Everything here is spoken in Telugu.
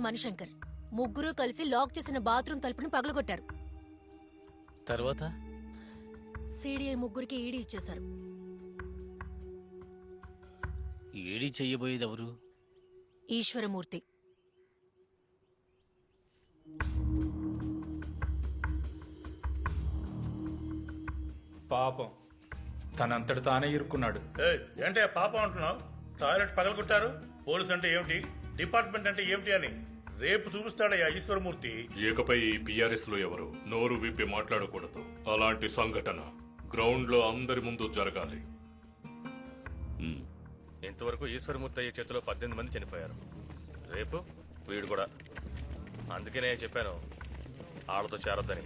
మణిశంకర్ ముగ్గురు కలిసి లాక్ చేసిన బాత్రూమ్ తలుపుని పగలగొట్టారు. తర్వాత సిడిఐ ముగ్గురికి ఈడీ ఇచ్చేశారు. ఏడీ చెయ్యబోయేది ఎవరు? ఈశ్వరమూర్తి. పాపం తనంతటి తానే ఇరుక్కున్నాడు. ఏంటే పాపం అంటున్నావు? టాయిలెట్ పగలగొట్టారు, పోలీస్ అంటే ఏమిటి, డిపార్ట్మెంట్ అంటే ఏమిటి అని రేపు చూపిస్తాడయ్యా ఈశ్వరమూర్తి. ఇకపై ఈ పిఆర్ఎస్ లో ఎవరు నోరు విప్పి మాట్లాడకూడదు. అలాంటి సంఘటన గ్రౌండ్ లో అందరి ముందు జరగాలి. ఇంతవరకు ఈశ్వరమూర్తి అయ్యే చేతిలో 18 మంది చనిపోయారు. రేపు వీడు కూడా. అందుకే నేను చెప్పాను వాళ్ళతో చేరొద్దని.